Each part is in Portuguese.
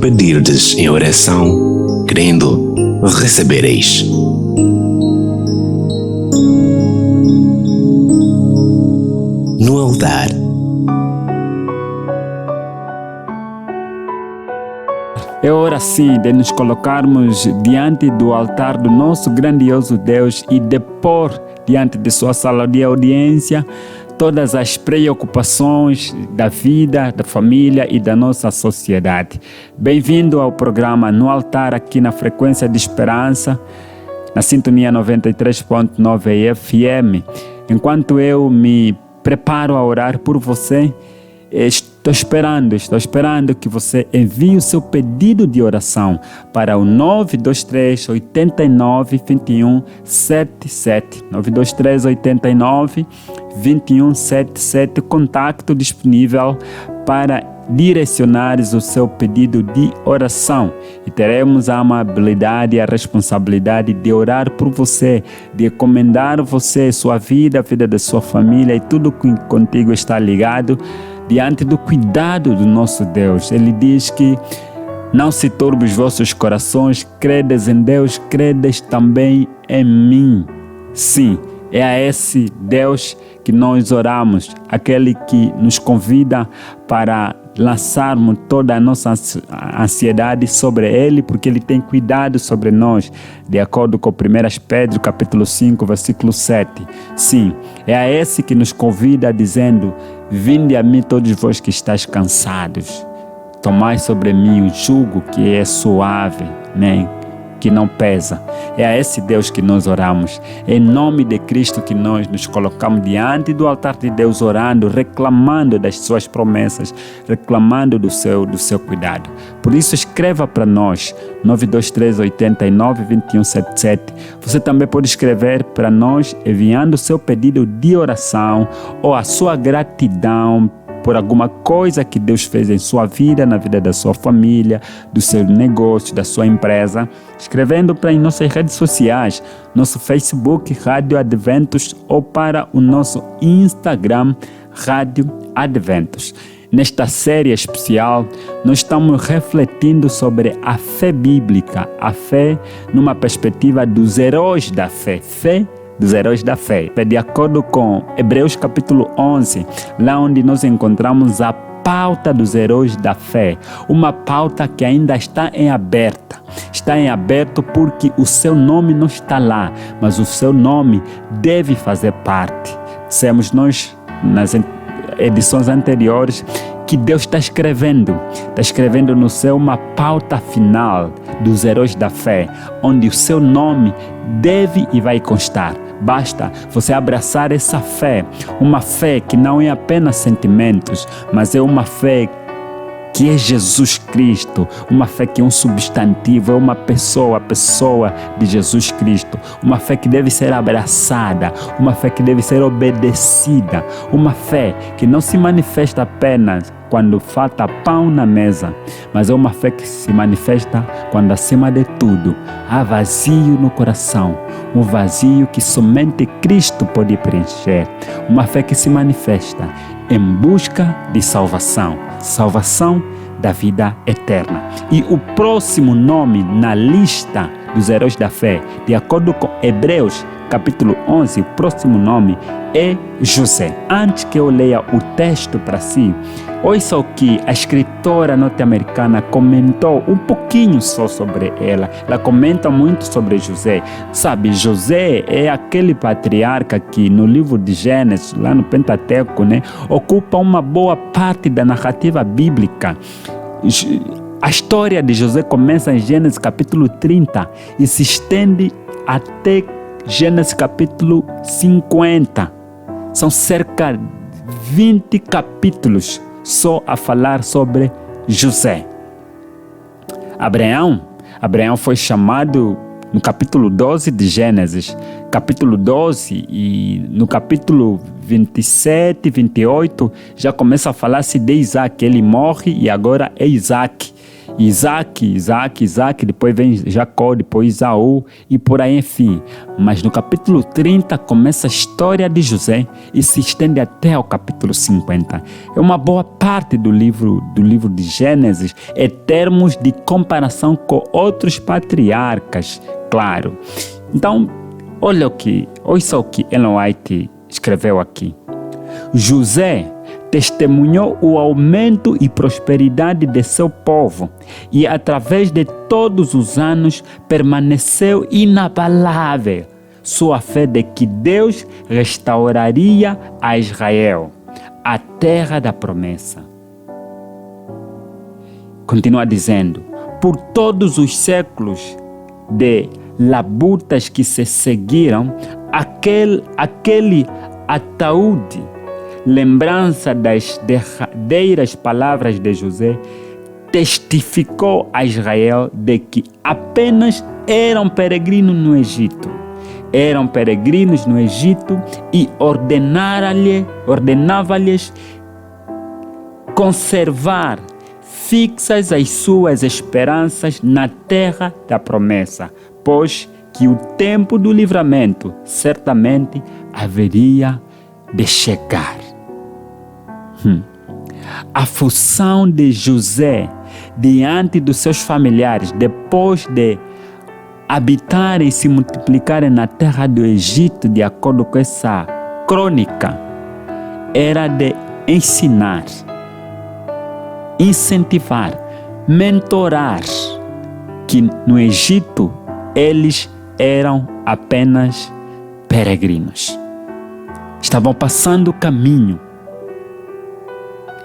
pedirdes em oração, crendo, recebereis. No altar. É hora sim de nos colocarmos diante do altar do nosso grandioso Deus e depor diante de sua sala de audiência todas as preocupações da vida, da família e da nossa sociedade. Bem-vindo ao programa No Altar aqui na Frequência de Esperança, na sintonia 93.9 FM. Enquanto eu me preparo a orar por você, estou esperando que você envie o seu pedido de oração para o 923 89 21 77. 923 89 21 77, contato disponível para direcionares o seu pedido de oração e teremos a amabilidade e a responsabilidade de orar por você, de encomendar você, sua vida, a vida da sua família e tudo que contigo está ligado diante do cuidado do nosso Deus. Ele diz que não se turbe os vossos corações, credes em Deus, credes também em mim. Sim, é a esse Deus que nós oramos, aquele que nos convida para lançarmos toda a nossa ansiedade sobre Ele, porque Ele tem cuidado sobre nós, de acordo com 1 Pedro capítulo 5, versículo 7. Sim, é a esse que nos convida dizendo: vinde a mim todos vós que estáis cansados, tomai sobre mim o jugo que é suave, que não pesa. É a esse Deus que nós oramos. É em nome de Cristo que nós nos colocamos diante do altar de Deus, orando, reclamando das suas promessas, reclamando do seu cuidado. Por isso, escreva para nós, 923 89 21 77. Você também pode escrever para nós enviando o seu pedido de oração ou a sua gratidão por alguma coisa que Deus fez em sua vida, na vida da sua família, do seu negócio, da sua empresa, escrevendo para as nossas redes sociais, nosso Facebook Rádio Adventos ou para o nosso Instagram Rádio Adventos. Nesta série especial, nós estamos refletindo sobre a fé bíblica, a fé numa perspectiva dos heróis da fé, dos heróis da fé. De acordo com Hebreus capítulo 11, lá onde nós encontramos a pauta dos heróis da fé, uma pauta que ainda está em aberto. Está em aberto porque o seu nome não está lá, mas o seu nome deve fazer parte. Dissemos nós nas edições anteriores que Deus está escrevendo no céu uma pauta final dos heróis da fé, onde o seu nome deve e vai constar. Basta você abraçar essa fé, uma fé que não é apenas sentimentos, mas é uma fé que é Jesus Cristo, uma fé que é um substantivo, é uma pessoa, a pessoa de Jesus Cristo, uma fé que deve ser abraçada, uma fé que deve ser obedecida, uma fé que não se manifesta apenas quando falta pão na mesa, mas é uma fé que se manifesta quando, acima de tudo, há vazio no coração, um vazio que somente Cristo pode preencher, uma fé que se manifesta em busca de salvação da vida eterna. E o próximo nome na lista dos heróis da fé, de acordo com Hebreus capítulo 11, o próximo nome é José. Antes que eu leia o texto para si, ouça o que a escritora norte-americana comentou um pouquinho só sobre ela. Ela comenta muito sobre José. Sabe, José é aquele patriarca que no livro de Gênesis, lá no Pentateuco, ocupa uma boa parte da narrativa bíblica. A história de José começa em Gênesis capítulo 30 e se estende até Gênesis capítulo 50. São cerca de 20 capítulos só a falar sobre José. Abraão foi chamado no capítulo 12 de Gênesis, capítulo 12, e no capítulo 27, 28, já começa a falar-se de Isaac. Ele morre e agora é Isaac. Isaac, depois vem Jacó, depois Isaú e por aí, enfim. Mas no capítulo 30 começa a história de José e se estende até o capítulo 50. É uma boa parte do livro de Gênesis, em termos de comparação com outros patriarcas, claro. Então, ouça o que Ellen White escreveu aqui. José testemunhou o aumento e prosperidade de seu povo e, através de todos os anos, permaneceu inabalável sua fé de que Deus restauraria a Israel, a terra da promessa. Continua dizendo, por todos os séculos de labutas que se seguiram, aquele ataúde, lembrança das derradeiras palavras de José, testificou a Israel de que apenas eram peregrinos no Egito. Eram peregrinos no Egito e ordenava-lhes conservar fixas as suas esperanças na terra da promessa, pois que o tempo do livramento certamente haveria de chegar. A função de José diante dos seus familiares, depois de habitarem e se multiplicarem na terra do Egito, de acordo com essa crônica, era de ensinar, incentivar, mentorar, que no Egito eles eram apenas peregrinos. Estavam passando o caminho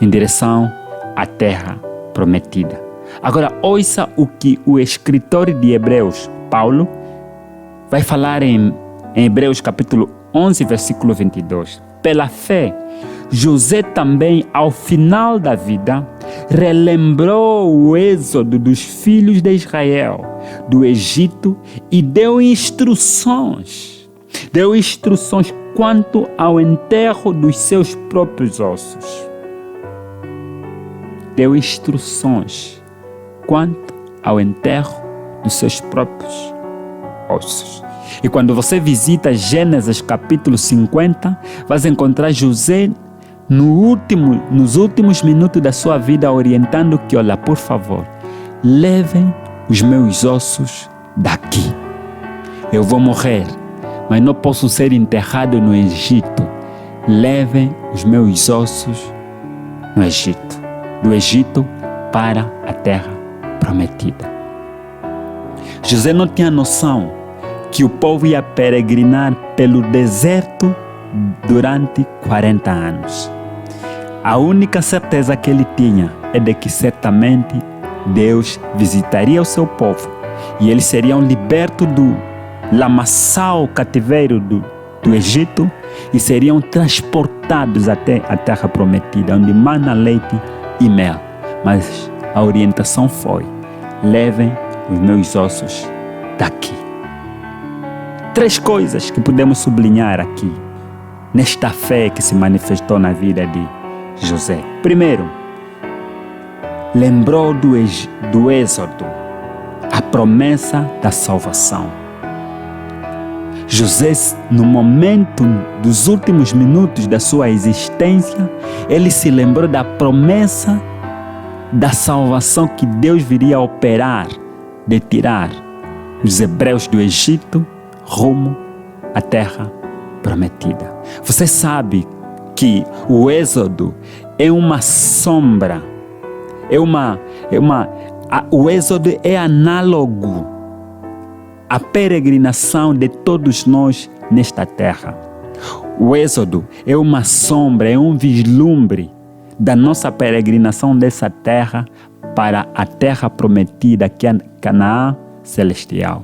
em direção à terra prometida. Agora, ouça o que o escritor de Hebreus, Paulo, vai falar em Hebreus capítulo 11, versículo 22. Pela fé, José também, ao final da vida, relembrou o êxodo dos filhos de Israel do Egito e deu instruções quanto ao enterro dos seus próprios ossos. Deu instruções quanto ao enterro dos seus próprios ossos. E quando você visita Gênesis capítulo 50, vai encontrar José nos últimos minutos da sua vida orientando que, olha, por favor, levem os meus ossos daqui. Eu vou morrer, mas não posso ser enterrado no Egito. Levem os meus ossos no Egito, do Egito para a terra prometida. José não tinha noção que o povo ia peregrinar pelo deserto durante 40 anos. A única certeza que ele tinha é de que certamente Deus visitaria o seu povo e eles seriam libertos do lamaçal cativeiro do Egito e seriam transportados até a terra prometida, onde mana leite e mel. Mas a orientação foi: levem os meus ossos daqui. 3 coisas que podemos sublinhar aqui, nesta fé que se manifestou na vida de José. Primeiro, lembrou do êxodo, a promessa da salvação. José, no momento dos últimos minutos da sua existência, ele se lembrou da promessa da salvação que Deus viria a operar, de tirar os hebreus do Egito rumo à terra prometida. Você sabe que o êxodo é uma sombra, o êxodo é análogo à peregrinação de todos nós nesta terra. O êxodo é uma sombra, é um vislumbre da nossa peregrinação dessa terra para a terra prometida, que é Canaã celestial.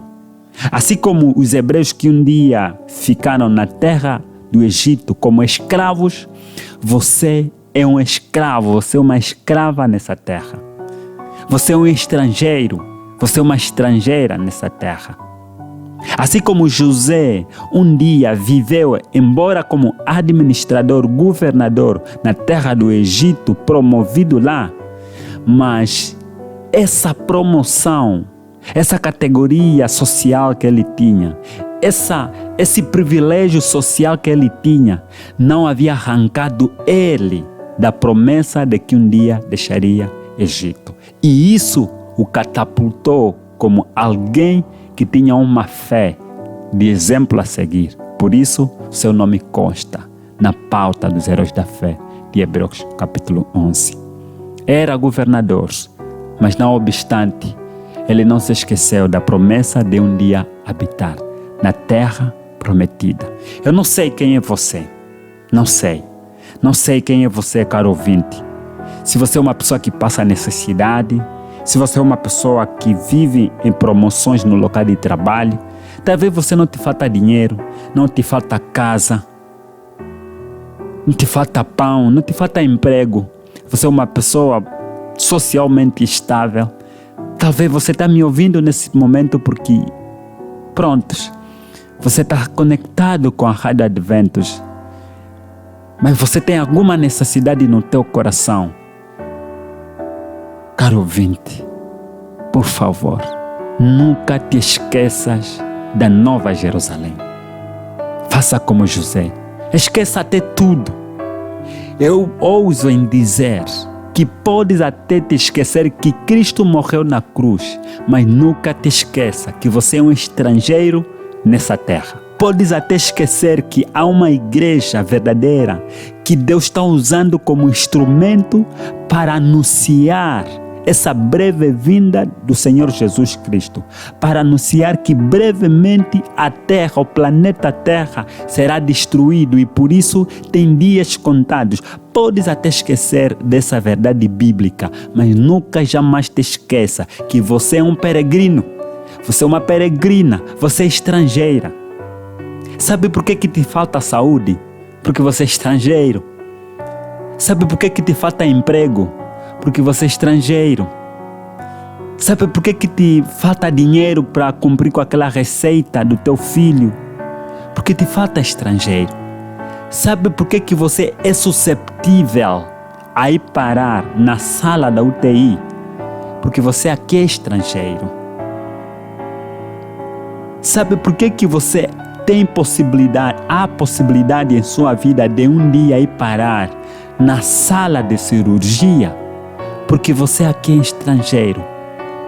Assim como os hebreus que um dia ficaram na terra do Egito como escravos, você é um escravo, você é uma escrava nessa terra. Você é um estrangeiro, você é uma estrangeira nessa terra. Assim como José um dia viveu, embora como administrador, governador na terra do Egito, promovido lá, mas essa promoção, essa categoria social que ele tinha, esse privilégio social que ele tinha, não havia arrancado ele da promessa de que um dia deixaria Egito. E isso o catapultou como alguém que tinha uma fé de exemplo a seguir. Por isso, seu nome consta na pauta dos heróis da fé de Hebreus capítulo 11. Era governador, mas não obstante, ele não se esqueceu da promessa de um dia habitar na terra prometida. Eu não sei quem é você. Não sei. Não sei quem é você, caro ouvinte. Se você é uma pessoa que passa necessidade, se você é uma pessoa que vive em promoções no local de trabalho, talvez você não te falta dinheiro, não te falta casa, não te falta pão, não te falta emprego. Você é uma pessoa socialmente estável. Talvez você está me ouvindo nesse momento porque, prontos, você está conectado com a Rádio Adventos, mas você tem alguma necessidade no teu coração. Caro ouvinte, por favor, nunca te esqueças da Nova Jerusalém. Faça como José. Esqueça até tudo. Eu ouso em dizer que podes até te esquecer que Cristo morreu na cruz, mas nunca te esqueça que você é um estrangeiro nessa terra. Podes até esquecer que há uma igreja verdadeira que Deus está usando como instrumento para anunciar essa breve vinda do Senhor Jesus Cristo, para anunciar que brevemente a Terra, o planeta Terra, será destruído e por isso tem dias contados. Podes até esquecer dessa verdade bíblica, mas nunca jamais te esqueça que você é um peregrino, você é uma peregrina, você é estrangeira. Sabe por que te falta saúde? Porque você é estrangeiro. Sabe por que te falta emprego? Porque você é estrangeiro. Sabe por que te falta dinheiro para cumprir com aquela receita do teu filho? Porque te falta estrangeiro. Sabe por que você é susceptível a ir parar na sala da UTI? Porque você aqui é estrangeiro. Sabe por que você tem há possibilidade em sua vida de um dia ir parar na sala de cirurgia? Porque você aqui é estrangeiro.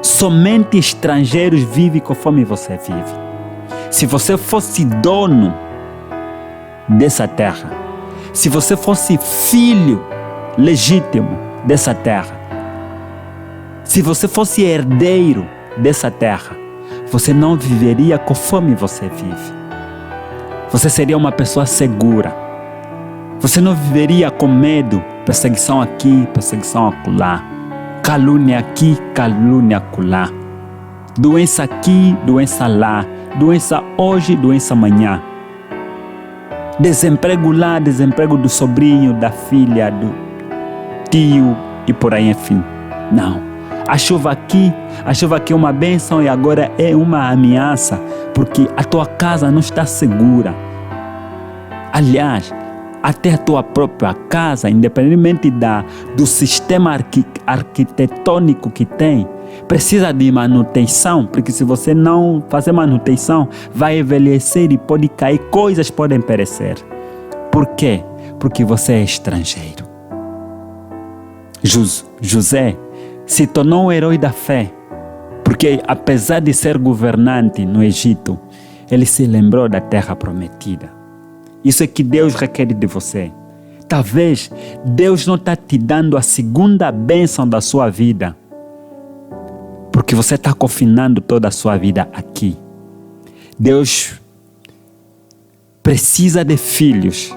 Somente estrangeiros vivem conforme você vive. Se você fosse dono dessa terra, se você fosse filho legítimo dessa terra, se você fosse herdeiro dessa terra, você não viveria conforme você vive. Você seria uma pessoa segura. Você não viveria com medo, perseguição aqui, perseguição acolá, calúnia aqui, calúnia acolá, doença aqui, doença lá, doença hoje, doença amanhã, desemprego lá, desemprego do sobrinho, da filha, do tio e por aí, enfim. Não. A chuva aqui é uma bênção e agora é uma ameaça, porque a tua casa não está segura. Aliás, até a tua própria casa, independentemente do sistema arquitetônico que tem, precisa de manutenção, porque se você não fazer manutenção, vai envelhecer e pode cair, coisas podem perecer. Por quê? Porque você é estrangeiro. José se tornou um herói da fé, porque apesar de ser governante no Egito, ele se lembrou da terra prometida. Isso é que Deus requer de você. Talvez Deus não está te dando a segunda bênção da sua vida, porque você está confinando toda a sua vida aqui. Deus precisa de filhos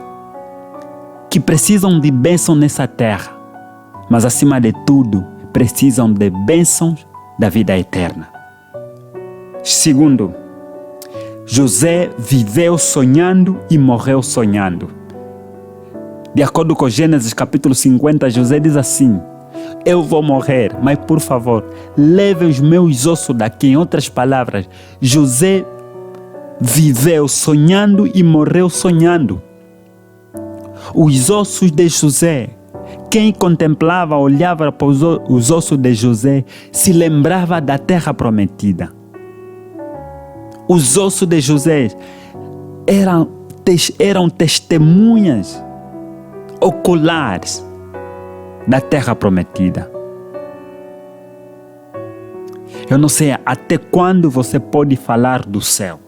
que precisam de bênção nessa terra, mas acima de tudo, precisam de bênçãos da vida eterna. Segundo, José viveu sonhando e morreu sonhando. De acordo com Gênesis capítulo 50, José diz assim: eu vou morrer, mas por favor, leve os meus ossos daqui. Em outras palavras, José viveu sonhando e morreu sonhando. Os ossos de José Quem contemplava, olhava para os ossos de José, se lembrava da terra prometida. Os ossos de José eram testemunhas oculares da terra prometida. Eu não sei até quando você pode falar do céu.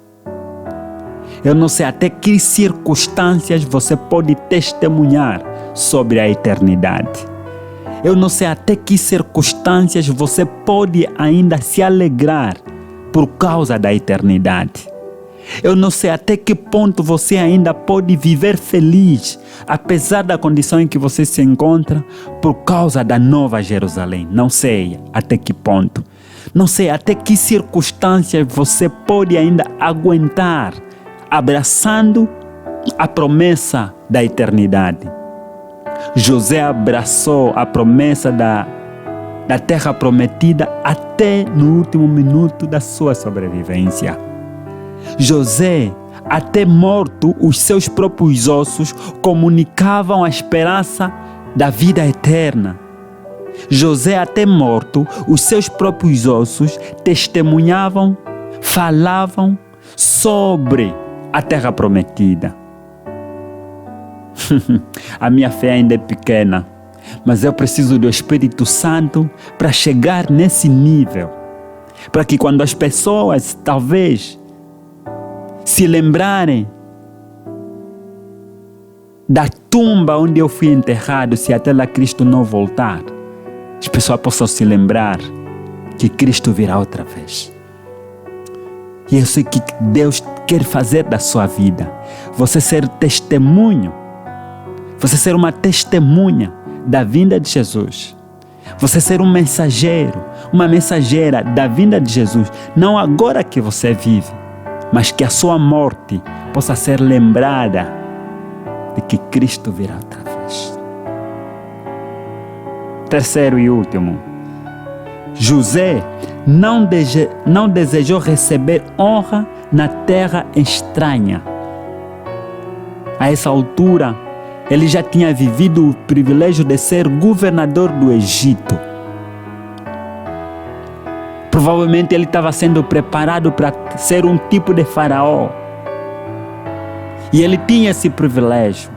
Eu não sei até que circunstâncias você pode testemunhar sobre a eternidade. Eu não sei até que circunstâncias você pode ainda se alegrar por causa da eternidade. Eu não sei até que ponto você ainda pode viver feliz, apesar da condição em que você se encontra, por causa da Nova Jerusalém. Não sei até que ponto. Não sei até que circunstâncias você pode ainda aguentar, abraçando a promessa da eternidade. José abraçou a promessa da terra prometida até no último minuto da sua sobrevivência. José, até morto, os seus próprios ossos comunicavam a esperança da vida eterna. José, até morto, os seus próprios ossos testemunhavam, falavam sobre a terra prometida. A minha fé ainda é pequena, mas eu preciso do Espírito Santo para chegar nesse nível. Para que quando as pessoas, talvez, se lembrarem da tumba onde eu fui enterrado, se até lá Cristo não voltar, as pessoas possam se lembrar que Cristo virá outra vez. E eu sei que Deus quer fazer da sua vida. Você ser testemunho. Você ser uma testemunha da vinda de Jesus. Você ser um mensageiro, uma mensageira da vinda de Jesus. Não agora que você vive, mas que a sua morte possa ser lembrada de que Cristo virá outra vez. Terceiro e último. José não desejou receber honra na terra estranha. A essa altura, ele já tinha vivido o privilégio de ser governador do Egito. Provavelmente ele estava sendo preparado para ser um tipo de faraó. E ele tinha esse privilégio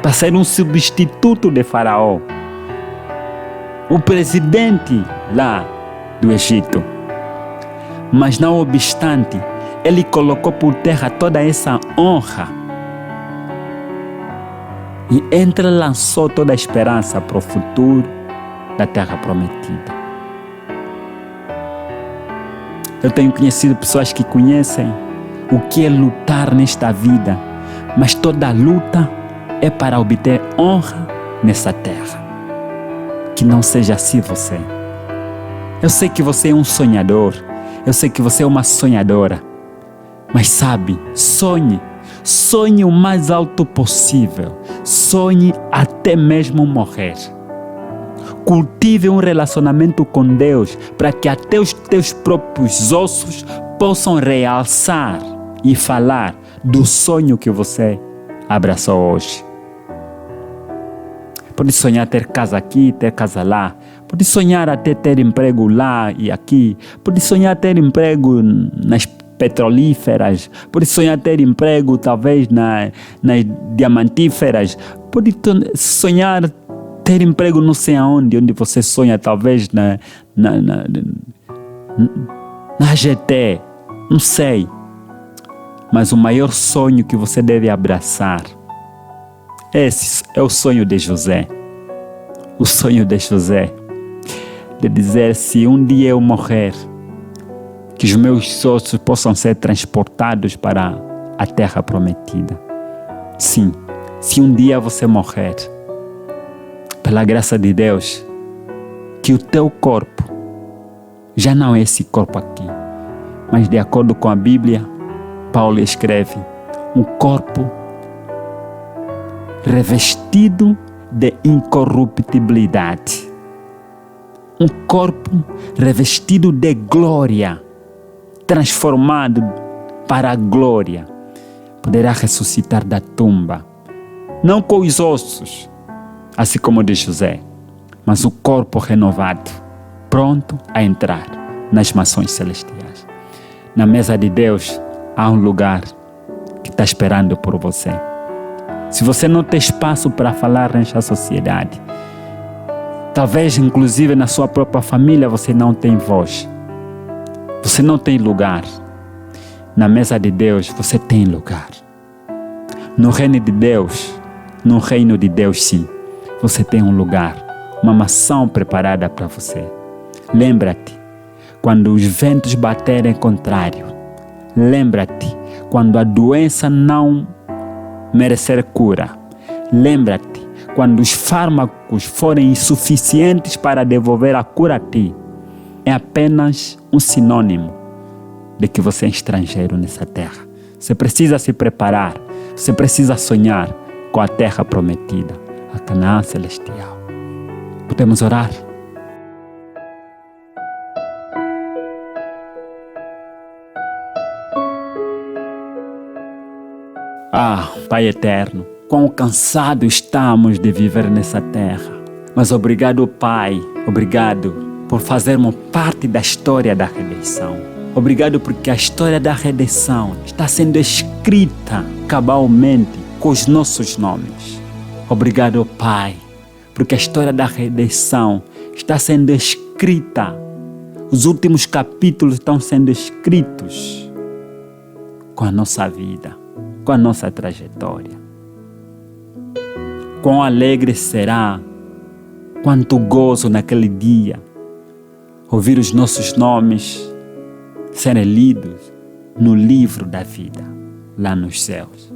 para ser um substituto de faraó. O presidente lá do Egito. Mas não obstante, ele colocou por terra toda essa honra e entrelaçou toda a esperança para o futuro da terra prometida. Eu tenho conhecido pessoas que conhecem o que é lutar nesta vida, mas toda luta é para obter honra nessa terra. Que não seja assim você. Eu sei que você é um sonhador, eu sei que você é uma sonhadora, mas sabe, sonhe o mais alto possível, sonhe até mesmo morrer. Cultive um relacionamento com Deus para que até os teus próprios ossos possam realçar e falar do sonho que você abraçou hoje. Pode sonhar ter casa aqui, ter casa lá. Pode sonhar até ter emprego lá e aqui. Pode sonhar ter emprego nas petrolíferas. Pode sonhar ter emprego talvez nas diamantíferas. Pode sonhar ter emprego não sei aonde, onde você sonha talvez na GT. Não sei. Mas o maior sonho que você deve abraçar, esse é o sonho de José. O sonho de José. De dizer, se um dia eu morrer, que os meus ossos possam ser transportados para a terra prometida. Sim, se um dia você morrer, pela graça de Deus, que o teu corpo já não é esse corpo aqui, mas de acordo com a Bíblia, Paulo escreve, um corpo revestido de incorruptibilidade. Um corpo revestido de glória, transformado para a glória, poderá ressuscitar da tumba, não com os ossos, assim como de José, mas o corpo renovado, pronto a entrar nas mansões celestiais. Na mesa de Deus há um lugar que está esperando por você. Se você não tem espaço para falar nesta sociedade, talvez inclusive na sua própria família você não tem voz, você não tem lugar. Na mesa de Deus você tem lugar. No reino de Deus, no reino de Deus sim, você tem um lugar, uma mansão preparada para você. Lembra-te, quando os ventos baterem contrário, lembra-te, quando a doença não merecer cura, lembra-te, quando os fármacos forem insuficientes para devolver a cura a ti, é apenas um sinônimo de que você é estrangeiro nessa terra. Você precisa se preparar, você precisa sonhar com a terra prometida, a Canaã celestial. Podemos orar? Pai eterno, quão cansados estamos de viver nessa terra. Mas obrigado, Pai, obrigado por fazermos parte da história da redenção. Obrigado porque a história da redenção está sendo escrita cabalmente com os nossos nomes. Obrigado, Pai, porque a história da redenção está sendo escrita. Os últimos capítulos estão sendo escritos com a nossa vida, com a nossa trajetória. Quão alegre será, quanto gozo naquele dia, ouvir os nossos nomes serem lidos no livro da vida, lá nos céus.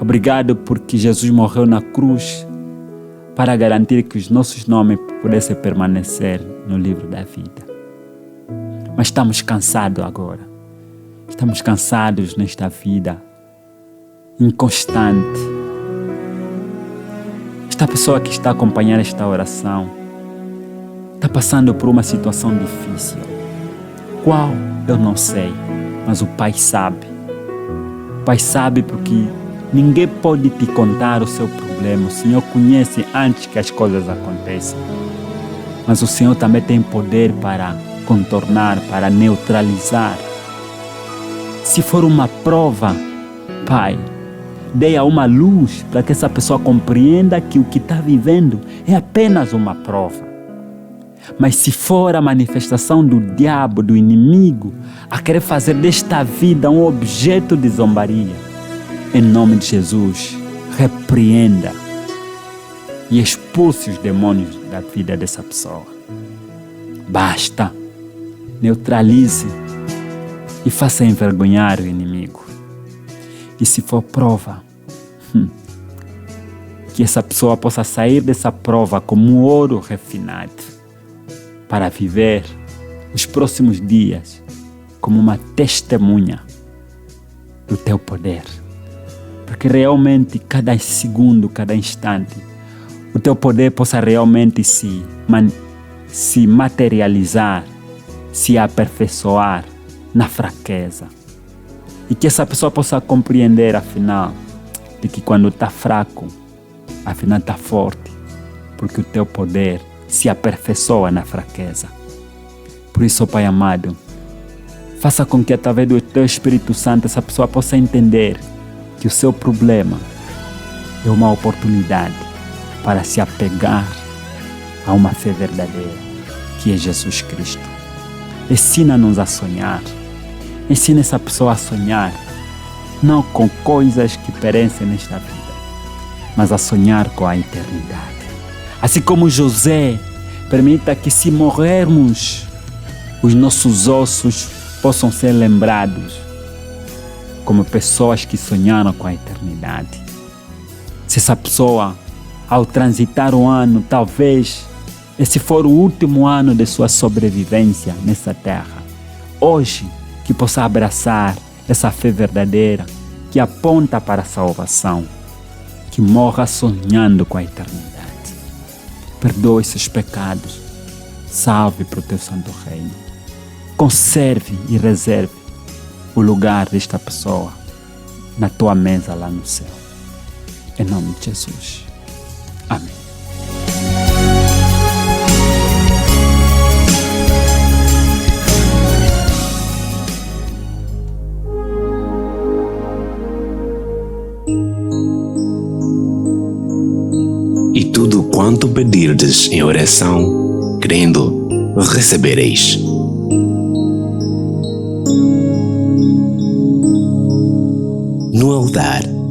Obrigado porque Jesus morreu na cruz para garantir que os nossos nomes pudessem permanecer no livro da vida. Mas estamos cansados agora. Estamos cansados nesta vida inconstante. Esta pessoa que está acompanhando esta oração está passando por uma situação difícil. Qual? Eu não sei, mas o Pai sabe. O Pai sabe porque ninguém pode te contar o seu problema. O Senhor conhece antes que as coisas aconteçam. Mas o Senhor também tem poder para contornar, para neutralizar. Se for uma prova, Pai, dê uma luz para que essa pessoa compreenda que o que está vivendo é apenas uma prova. Mas se for a manifestação do diabo, do inimigo, a querer fazer desta vida um objeto de zombaria, em nome de Jesus, repreenda e expulse os demônios da vida dessa pessoa. Basta, neutralize e faça envergonhar o inimigo. E se for prova, que essa pessoa possa sair dessa prova como um ouro refinado, para viver os próximos dias como uma testemunha do teu poder. Porque realmente, cada segundo, cada instante, o teu poder possa realmente se materializar, se aperfeiçoar na fraqueza. E que essa pessoa possa compreender, afinal, de que quando está fraco, afinal está forte, porque o teu poder se aperfeiçoa na fraqueza. Por isso, Pai amado, faça com que através do teu Espírito Santo essa pessoa possa entender que o seu problema é uma oportunidade para se apegar a uma fé verdadeira, que é Jesus Cristo. Ensina-nos a sonhar. Ensina essa pessoa a sonhar, não com coisas que perecem nesta vida, mas a sonhar com a eternidade. Assim como José, permita que, se morrermos, os nossos ossos possam ser lembrados como pessoas que sonharam com a eternidade. Se essa pessoa, ao transitar o ano, talvez esse for o último ano de sua sobrevivência nessa terra, hoje, que possa abraçar essa fé verdadeira que aponta para a salvação, que morra sonhando com a eternidade. Perdoe seus pecados, salve para o teu santo reino. Conserve e reserve o lugar desta pessoa na tua mesa lá no céu. Em nome de Jesus. quanto pedirdes em oração, crendo, recebereis. No altar.